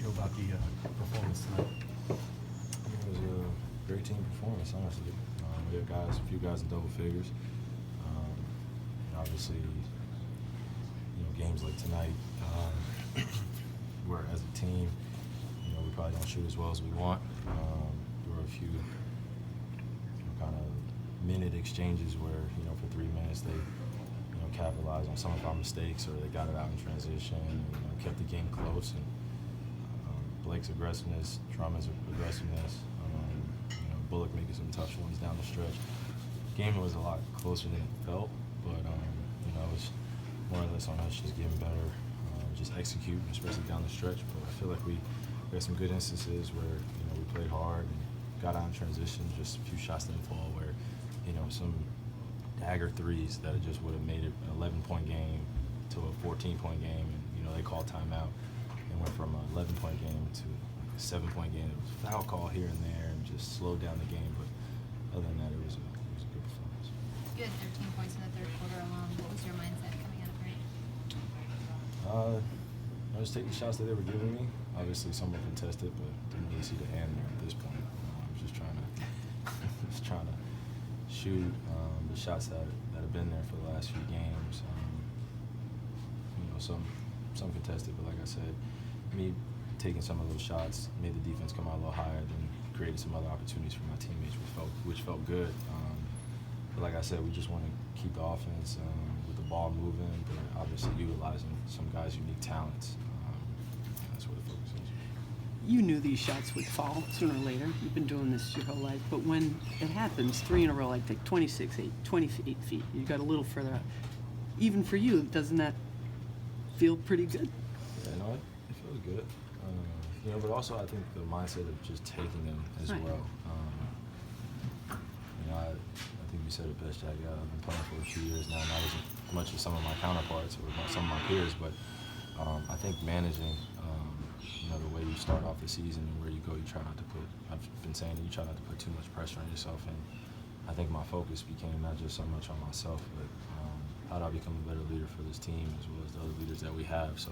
feel about the performance tonight? It was a great team performance, honestly. We had a few guys in double figures. And obviously, games like tonight, where as a team, we probably don't shoot as well as we want. There were a few kind of minute exchanges where, for 3 minutes they, capitalized on some of our mistakes, or they got it out in transition and kept the game close. And Blake's aggressiveness, Drummond's aggressiveness, Bullock making some tough ones down the stretch. The game was a lot closer than it felt, but it was more or less on us just getting better, just executing, especially down the stretch. But I feel like we had some good instances where we played hard and got out in transition. Just a few shots didn't fall where some dagger threes that just would have made it an 11-point game to a 14-point game, and they called timeout and went from an 11-point game to a 7-point game. It was a foul call here and there and just slowed down the game, but other than that, it was a good performance. You had 13 points in the third quarter alone. What was your mindset coming out of break? I was taking the shots that they were giving me. Obviously, some were contested, but didn't really see the end there at this point. I was just trying to shoot the shots that have been there for the last few games. Some contested, but like I said, me taking some of those shots made the defense come out a little higher, then created some other opportunities for my teammates, which felt good. But like I said, we just want to keep the offense with the ball moving, but obviously utilizing some guys' unique talents. That's where the focus is. You knew these shots would fall sooner or later. You've been doing this your whole life. But when it happens, 3 in a row, like 28 feet, you got a little further out. Even for you, doesn't that feel pretty good? Yeah, no, it feels good. But also I think the mindset of just taking them as right. well. I think you said it best, Jack. I've been playing for a few years now, not as much as some of my counterparts or some of my peers, but I think managing the way you start off the season and where you go, you try not to I've been saying that you try not to put too much pressure on yourself, and I think my focus became not just so much on myself, but how do I become a better leader for this team as well as the other leaders that we have. So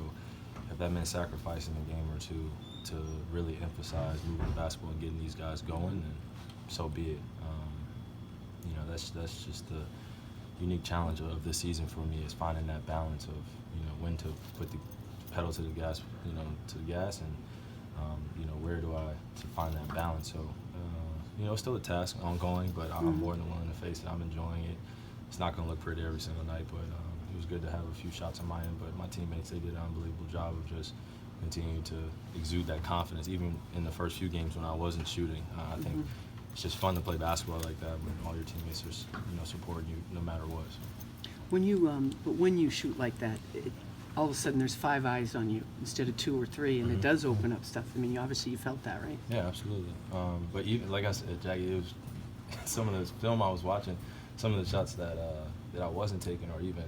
if that meant sacrificing a game or two to really emphasize moving the basketball and getting these guys going, then so be it. That's just the unique challenge of this season for me, is finding that balance of when to put the pedal to the gas, and where do I to find that balance. So it's still a task ongoing, but I'm more than willing to face it. I'm enjoying it. It's not going to look pretty every single night, but it was good to have a few shots on my end. But my teammates, they did an unbelievable job of just continuing to exude that confidence, even in the first few games when I wasn't shooting. I think it's just fun to play basketball like that when all your teammates are supporting you no matter what. So. When you shoot like that, all of a sudden there's 5 eyes on you instead of 2 or 3, and it does open up stuff. I mean, obviously you felt that, right? Yeah, absolutely. But even like I said, Jackie, it was some of the film I was watching, some of the shots that I wasn't taking or even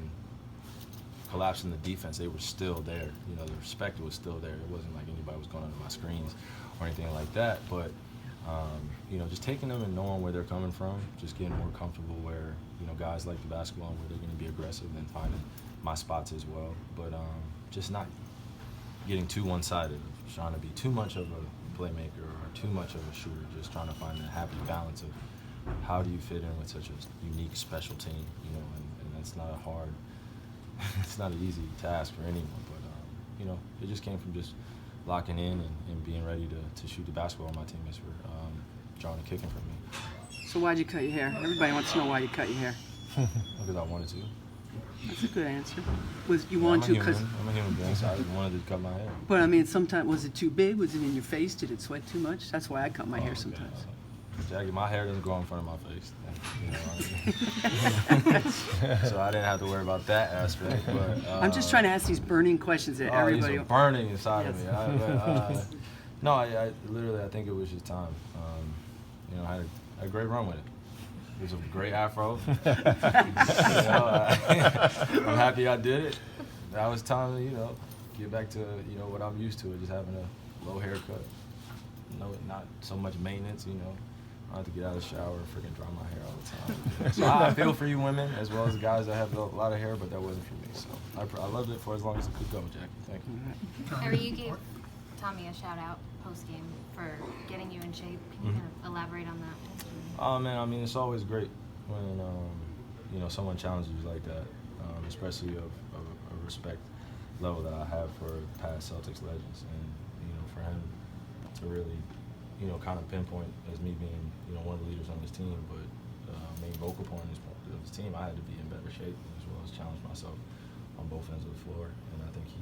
collapsing the defense, they were still there. The respect was still there. It wasn't like anybody was going under my screens or anything like that. But just taking them and knowing where they're coming from, just getting more comfortable where guys like the basketball and where they're going to be aggressive, and finding my spots as well. But just not getting too one-sided, trying to be too much of a playmaker or too much of a shooter. Just trying to find that happy balance of how do you fit in with such a unique, special team, and that's not a hard, it's not an easy task for anyone, but, it just came from just locking in and being ready to shoot the basketball. My teammates were drawing and kicking from me. So why'd you cut your hair? Everybody wants to know why you cut your hair. Because I wanted to. That's a good answer. Was you wanted to because I'm a human being, so I wanted to cut my hair. But I mean, sometimes was it too big? Was it in your face? Did it sweat too much? That's why I cut my hair sometimes. Jackie, my hair doesn't grow in front of my face. So I didn't have to worry about that aspect. But I'm just trying to ask these burning questions that everybody. These are burning inside of me. No, I literally, I think it was just time. I had a great run with it. It was a great afro. I'm happy I did it. Now it's time to, get back to, what I'm used to, just having a low haircut. Not so much maintenance, I have to get out of the shower and freaking dry my hair all the time. So I feel for you women as well as guys that have a lot of hair, but that wasn't for me. So I loved it for as long as it could go, Jackie. Thank you. Kyrie, you gave Tommy a shout out post game for getting you in shape. Can you kind of elaborate on that? Oh man, I mean it's always great when you know someone challenges you like that, especially of respect level that I have for past Celtics legends, and you know for him to really kind of pinpoint as me being one of the leaders on this team, but main vocal point of his team, I had to be in better shape as well as challenge myself on both ends of the floor, and I think he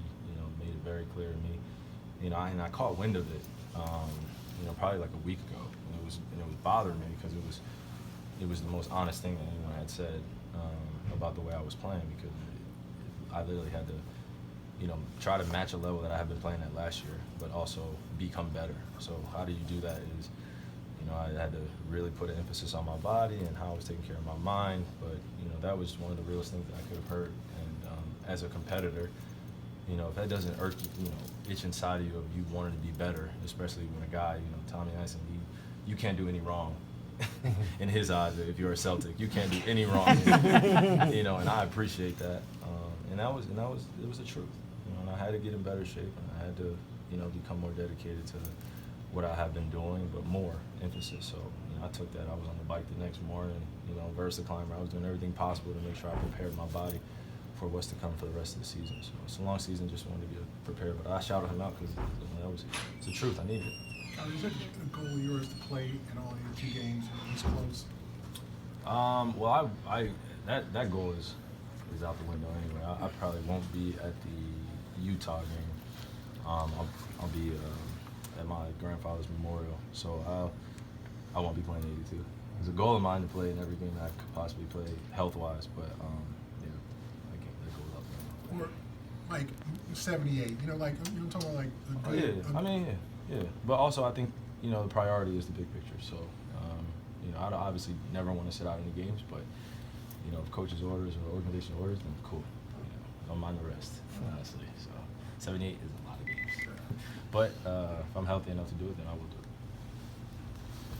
made it very clear to me. And I caught wind of it, probably like a week ago, and it was bothering me because it was the most honest thing that anyone had said about the way I was playing, because I literally had to, try to match a level that I had been playing at last year, but also become better. So how do you do that is, I had to really put an emphasis on my body and how I was taking care of my mind, but, that was one of the realest things that I could have heard. And as a competitor, if that doesn't irk you, itch inside of you wanting to be better, especially when a guy, Tommy Heinsohn, you can't do any wrong. In his eyes, if you're a Celtic, you can't do any wrong. And I appreciate that. And it was the truth. And I had to get in better shape, and I had to, become more dedicated to what I have been doing, but more emphasis. So, I took that. I was on the bike the next morning, versus the climber. I was doing everything possible to make sure I prepared my body for what's to come for the rest of the season. So it's a long season, just wanted to get prepared. But I shouted him out because it's the truth. I needed it. Is it a goal of yours to play in all your 2 games this close? Well, that goal is out the window anyway. I probably won't be at the Utah game. I'll be at my grandfather's memorial, so I won't be playing 82. It's a goal of mine to play in every game that I could possibly play health-wise, but yeah, that goes out the window. Or like 78, I'm talking about like the good. Yeah, I mean, yeah. But also, I think the priority is the big picture. So, I obviously never want to sit out any games, but if coach's orders or organization orders, then cool. Don't mind the rest, honestly. So, 78 is a lot of games. But if I'm healthy enough to do it, then I will do it.